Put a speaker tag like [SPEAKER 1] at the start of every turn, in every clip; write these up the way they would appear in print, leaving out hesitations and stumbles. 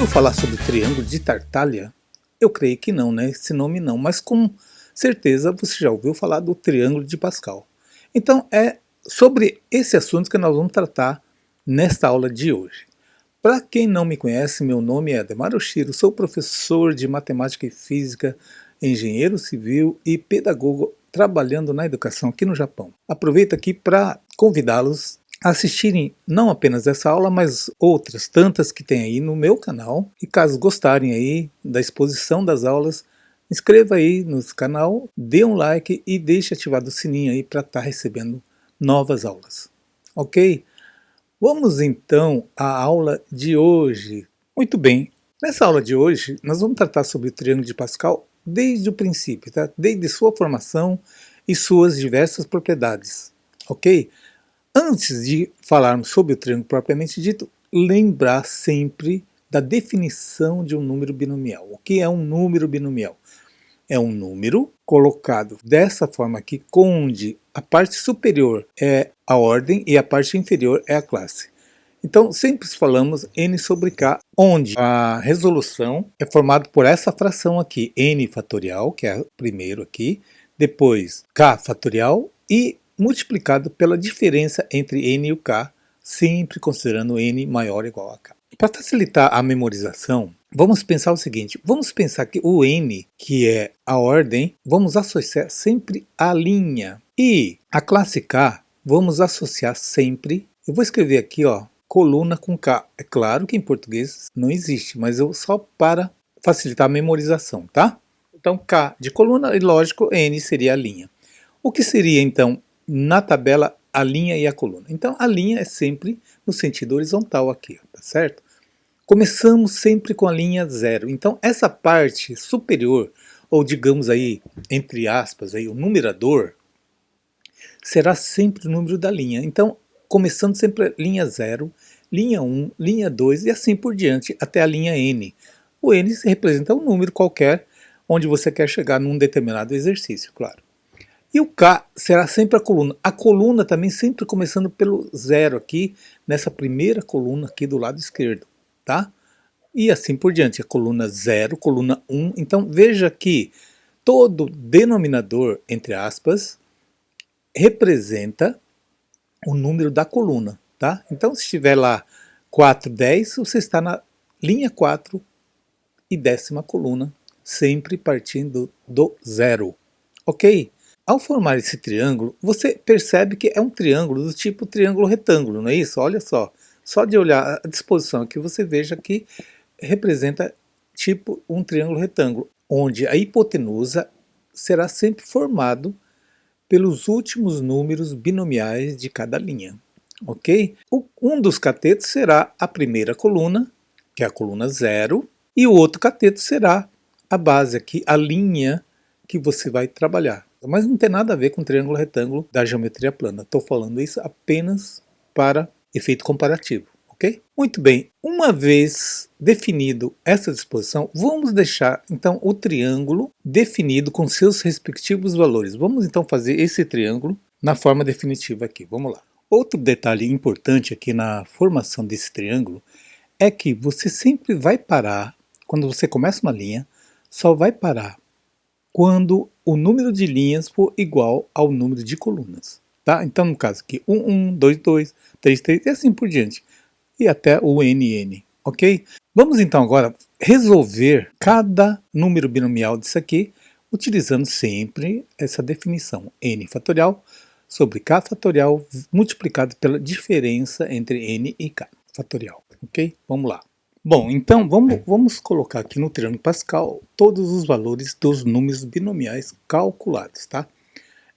[SPEAKER 1] ouviu falar sobre o Triângulo de Tartaglia? Eu creio que não, né? Esse nome não, mas com certeza você já ouviu falar do Triângulo de Pascal. Então é sobre esse assunto que nós vamos tratar nesta aula de hoje. Para quem não me conhece, meu nome é Ademar Oshiro, sou professor de Matemática e Física, engenheiro civil e pedagogo trabalhando na educação aqui no Japão. Aproveito aqui para convidá-los a assistirem não apenas essa aula, mas outras tantas que tem aí no meu canal. E caso gostarem aí da exposição das aulas, inscreva aí no canal, dê um like e deixe ativado o sininho aí para estar recebendo novas aulas. Ok? Vamos então à aula de hoje. Muito bem, nessa aula de hoje nós vamos tratar sobre o Triângulo de Pascal desde o princípio, tá? Desde sua formação e suas diversas propriedades, ok? Antes de falarmos sobre o triângulo propriamente dito, lembrar sempre da definição de um número binomial. O que é um número binomial? É um número colocado dessa forma aqui, onde a parte superior é a ordem e a parte inferior é a classe. Então, sempre falamos n sobre k, onde a resolução é formada por essa fração aqui, n fatorial, que é o primeiro aqui, depois k fatorial e multiplicado pela diferença entre n e o k, sempre considerando n maior ou igual a k. Para facilitar a memorização, vamos pensar o seguinte, vamos pensar que o n, que é a ordem, vamos associar sempre a linha. E a classe k, vamos associar sempre, eu vou escrever aqui, ó, coluna com k. É claro que em português não existe, mas eu só para facilitar a memorização, tá? Então k de coluna e lógico, n seria a linha. O que seria então na tabela a linha e a coluna? Então a linha é sempre no sentido horizontal aqui, tá certo? Começamos sempre com a linha 0. Então essa parte superior, ou digamos aí, entre aspas, aí, o numerador, será sempre o número da linha. Então, começando sempre linha 0, linha 1, linha 2 e assim por diante até a linha n. O n representa um número qualquer onde você quer chegar num determinado exercício, claro. E o K será sempre a coluna. A coluna também sempre começando pelo 0 aqui, nessa primeira coluna aqui do lado esquerdo, tá? E assim por diante, a coluna 0, coluna 1. Então veja que todo denominador, entre aspas, representa o número da coluna, tá? Então se estiver lá 4, 10, você está na linha 4 e 10ª coluna, sempre partindo do 0, ok? Ao formar esse triângulo, você percebe que é um triângulo do tipo triângulo retângulo, não é isso? Olha só de olhar a disposição aqui, você veja que representa tipo um triângulo retângulo, onde a hipotenusa será sempre formado pelos últimos números binomiais de cada linha, ok? Um dos catetos será a primeira coluna, que é a coluna 0, e o outro cateto será a base aqui, a linha que você vai trabalhar. Mas não tem nada a ver com o triângulo retângulo da geometria plana. Estou falando isso apenas para efeito comparativo, ok? Muito bem, uma vez definido essa disposição, vamos deixar então o triângulo definido com seus respectivos valores. Vamos então fazer esse triângulo na forma definitiva aqui. Vamos lá. Outro detalhe importante aqui na formação desse triângulo é que você sempre vai parar, quando você começa uma linha, só vai parar quando o número de linhas for igual ao número de colunas, tá? Então, no caso aqui, 1, 1, 2, 2, 3, 3 e assim por diante, e até o n, ok? Vamos então agora resolver cada número binomial disso aqui, utilizando sempre essa definição, n fatorial sobre k fatorial multiplicado pela diferença entre n e k fatorial, ok? Vamos lá. Bom, então vamos colocar aqui no triângulo Pascal todos os valores dos números binomiais calculados, tá?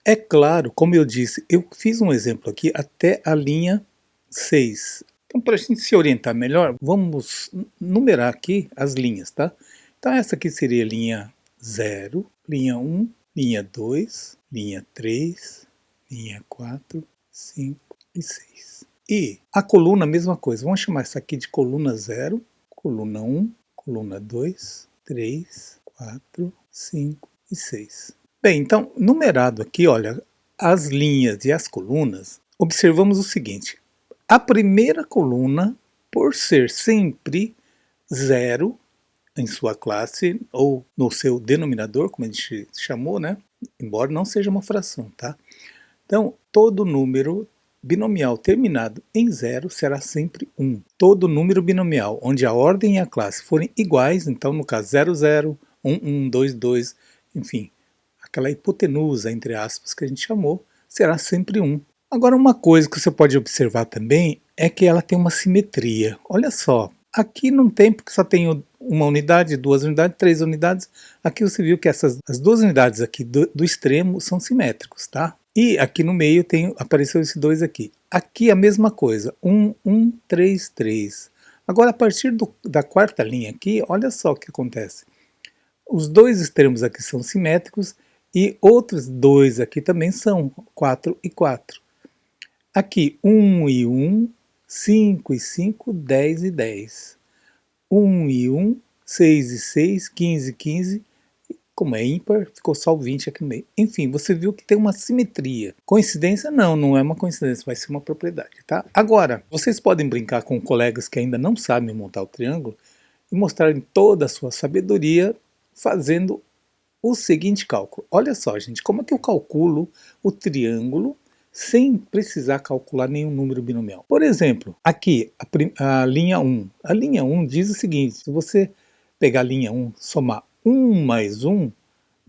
[SPEAKER 1] É claro, como eu disse, eu fiz um exemplo aqui até a linha 6. Então, para a gente se orientar melhor, vamos numerar aqui as linhas, tá? Então, essa aqui seria linha 0, linha 1, linha 2, linha 3, linha 4, 5 e 6. E a coluna, a mesma coisa. Vamos chamar essa aqui de coluna 0. Coluna 1, coluna 2, 3, 4, 5 e 6. Bem, então, numerado aqui, olha, as linhas e as colunas, observamos o seguinte. A primeira coluna, por ser sempre zero em sua classe, ou no seu denominador, como a gente chamou, né? Embora não seja uma fração, tá? Então, todo número binomial terminado em zero será sempre 1. Todo número binomial onde a ordem e a classe forem iguais, então no caso 0, 0, 1, 1, 2, 2, enfim, aquela hipotenusa, entre aspas, que a gente chamou, será sempre 1. Agora, uma coisa que você pode observar também é que ela tem uma simetria. Olha só, aqui não tem, porque só tem uma unidade, duas unidades, três unidades. Aqui você viu que as duas unidades aqui do extremo são simétricos, tá? E aqui no meio apareceu esse 2 aqui. Aqui a mesma coisa, 1, 1, 3, 3. Agora, a partir da quarta linha aqui, olha só o que acontece. Os dois extremos aqui são simétricos e outros dois aqui também são, 4 e 4. Aqui, 1 e 1, 5 e 5, 10 e 10. 1 e 1, 6 e 6, 15 e 15. Como é ímpar, ficou só o 20 aqui no meio. Enfim, você viu que tem uma simetria. Coincidência? Não, não é uma coincidência, vai ser uma propriedade, tá? Agora, vocês podem brincar com colegas que ainda não sabem montar o triângulo e mostrarem toda a sua sabedoria fazendo o seguinte cálculo. Olha só, gente, como é que eu calculo o triângulo sem precisar calcular nenhum número binomial? Por exemplo, aqui, a linha 1. A linha 1 diz o seguinte, se você pegar a linha 1, somar 1 mais 1,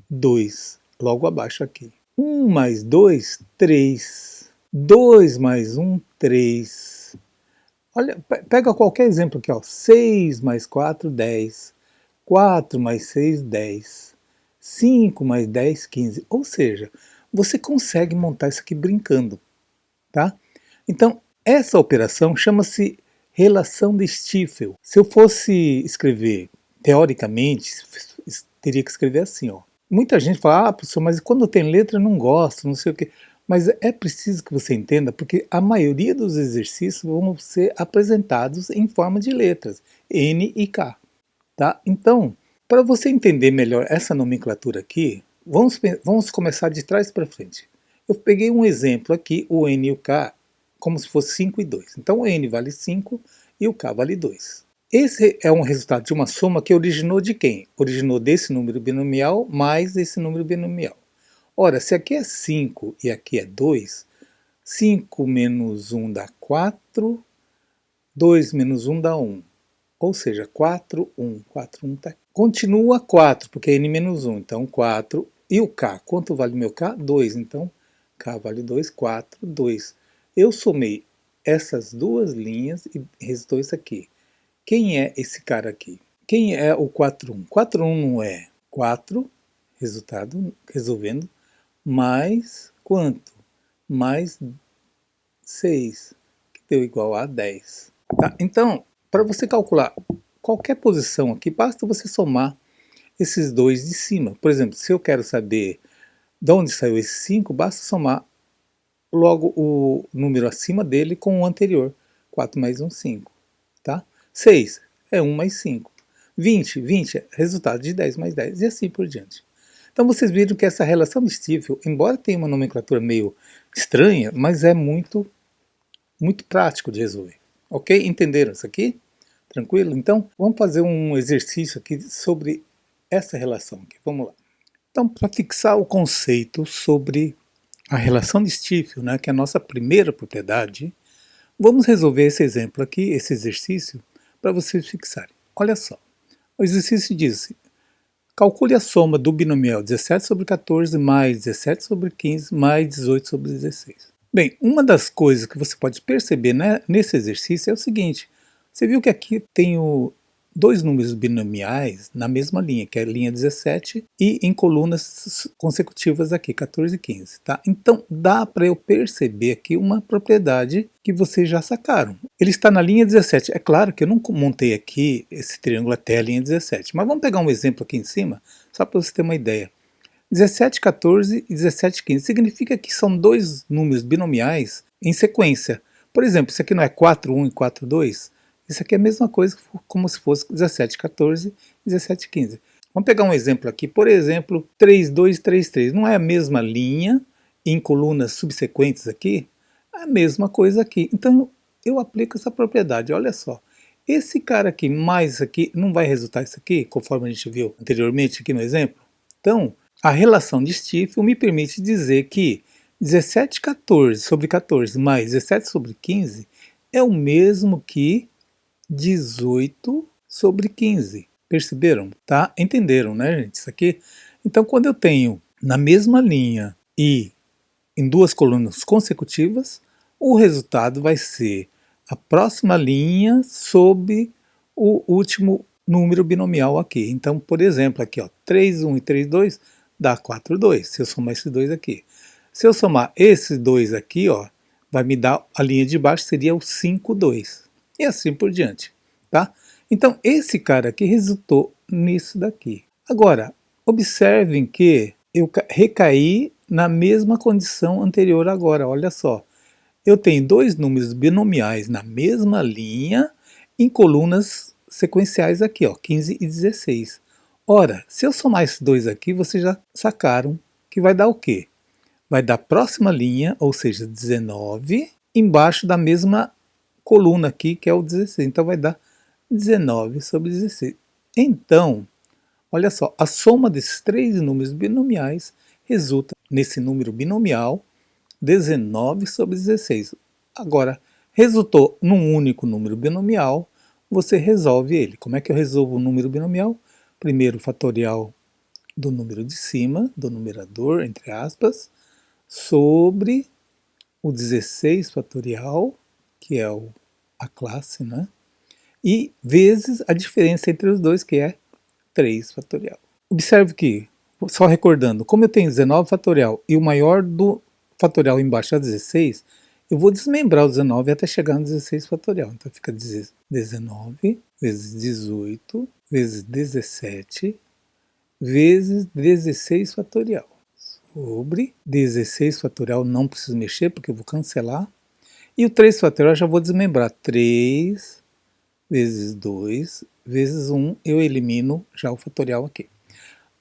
[SPEAKER 1] 2. Logo abaixo aqui. 1 mais 2, 3. 2 mais 1, 3. Olha, pega qualquer exemplo aqui, ó. 6 mais 4, 10. 4 mais 6, 10. 5 mais 10, 15. Ou seja, você consegue montar isso aqui brincando, tá? Então, essa operação chama-se relação de Stiefel. Se eu fosse escrever teoricamente, teria que escrever assim, ó. Muita gente fala, professor, mas quando tem letra eu não gosto, não sei o quê. Mas é preciso que você entenda, porque a maioria dos exercícios vão ser apresentados em forma de letras, N e K, tá? Então, para você entender melhor essa nomenclatura aqui, vamos começar de trás para frente. Eu peguei um exemplo aqui, o N e o K, como se fosse 5 e 2. Então o N vale 5 e o K vale 2. Esse é um resultado de uma soma que originou de quem? Originou desse número binomial mais esse número binomial. Ora, se aqui é 5 e aqui é 2, 5 menos 1 dá 4, 2 menos 1 dá 1. Ou seja, 4, 1. 4, 1 tá aqui. Continua 4, porque é n menos 1, então 4. E o K, quanto vale meu K? 2, então K vale 2, 4, 2. Eu somei essas duas linhas e resultou isso aqui. Quem é esse cara aqui? Quem é o 4,1? 4,1 não é 4, resultado, resolvendo, mais quanto? Mais 6, que deu igual a 10. Tá? Então, para você calcular qualquer posição aqui, basta você somar esses dois de cima. Por exemplo, se eu quero saber de onde saiu esse 5, basta somar logo o número acima dele com o anterior. 4 mais 1, 5. Tá? 6 é 1 mais 5. 20 é resultado de 10 mais 10 e assim por diante. Então vocês viram que essa relação de Stiefel, embora tenha uma nomenclatura meio estranha, mas é muito prático de resolver. Ok? Entenderam isso aqui? Tranquilo? Então vamos fazer um exercício aqui sobre essa relação aqui. Vamos lá. Então, para fixar o conceito sobre a relação de Stiefel, né, que é a nossa primeira propriedade, vamos resolver esse exemplo aqui, esse exercício, para vocês fixarem. Olha só, o exercício diz, calcule a soma do binomial 17 sobre 14 mais 17 sobre 15 mais 18 sobre 16. Bem, uma das coisas que você pode perceber, né, nesse exercício é o seguinte, você viu que aqui tem dois números binomiais na mesma linha, que é a linha 17, e em colunas consecutivas aqui, 14 e 15. Tá? Então dá para eu perceber aqui uma propriedade que vocês já sacaram. Ele está na linha 17. É claro que eu não montei aqui esse triângulo até a linha 17, mas vamos pegar um exemplo aqui em cima, só para você ter uma ideia. 17, 14 e 17, 15. Significa que são dois números binomiais em sequência. Por exemplo, isso aqui não é 4, 1 e 4, 2? Isso aqui é a mesma coisa como se fosse 17, 14 e 17, 15. Vamos pegar um exemplo aqui, por exemplo, 3, 2, 3, 3. Não é a mesma linha em colunas subsequentes aqui? É a mesma coisa aqui. Então, eu aplico essa propriedade, olha só. esse cara aqui mais aqui não vai resultar isso aqui, conforme a gente viu anteriormente aqui no exemplo? Então, a relação de Stifel me permite dizer que 17/14 sobre 14 mais 17 sobre 15 é o mesmo que 18 sobre 15. Perceberam? Tá? Entenderam, né, gente? Isso aqui. Então, quando eu tenho na mesma linha e em duas colunas consecutivas, o resultado vai ser a próxima linha sobre o último número binomial aqui. Então, por exemplo, aqui, ó, 3, 1 e 3, 2 dá 4, 2, se eu somar esses dois aqui. Se eu somar esses dois aqui, ó, vai me dar, a linha de baixo seria o 5, 2. E assim por diante, tá? Então, esse cara aqui resultou nisso daqui. Agora, observem que eu recaí na mesma condição anterior agora, olha só. Eu tenho dois números binomiais na mesma linha em colunas sequenciais aqui, ó, 15 e 16. Ora, se eu somar esses dois aqui, vocês já sacaram que vai dar o quê? Vai dar a próxima linha, ou seja, 19, embaixo da mesma coluna aqui, que é o 16. Então vai dar 19 sobre 16. Então, olha só, a soma desses três números binomiais resulta nesse número binomial 19 sobre 16. Agora, resultou num único número binomial, você resolve ele. Como é que eu resolvo o número binomial? Primeiro, o fatorial do número de cima, do numerador, entre aspas, sobre o 16 fatorial, que é a classe, né? E vezes a diferença entre os dois, que é 3 fatorial. Observe que, só recordando, como eu tenho 19 fatorial e o maior do fatorial embaixo é 16, eu vou desmembrar o 19 até chegar no 16 fatorial. Então fica 19 vezes 18 vezes 17 vezes 16 fatorial. Sobre 16 fatorial não preciso mexer porque eu vou cancelar. E o 3 fatorial eu já vou desmembrar. 3 vezes 2 vezes 1, eu elimino já o fatorial aqui.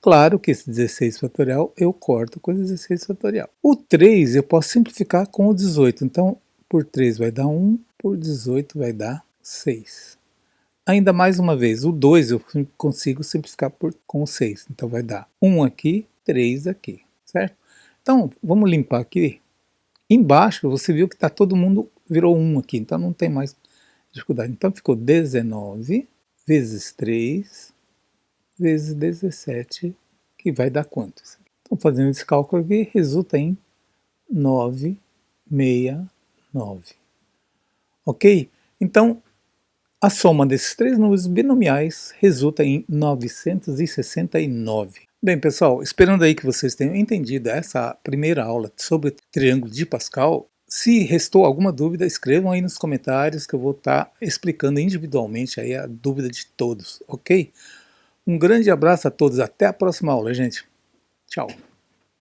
[SPEAKER 1] Claro que esse 16 fatorial eu corto com o 16 fatorial. O 3 eu posso simplificar com o 18. Então, por 3 vai dar 1, por 18 vai dar 6. Ainda mais uma vez, o 2 eu consigo simplificar com o 6. Então vai dar 1 aqui, 3 aqui, certo? Então, vamos limpar aqui. Embaixo você viu que todo mundo virou 1 aqui, então não tem mais dificuldade. Então ficou 19 vezes 3 vezes 17, que vai dar quanto? Então, fazendo esse cálculo aqui, resulta em 969. Ok? Então, a soma desses três números binomiais resulta em 969. Bem, pessoal, esperando aí que vocês tenham entendido essa primeira aula sobre o triângulo de Pascal. Se restou alguma dúvida, escrevam aí nos comentários que eu vou estar explicando individualmente aí a dúvida de todos, ok? Um grande abraço a todos, até a próxima aula, gente. Tchau.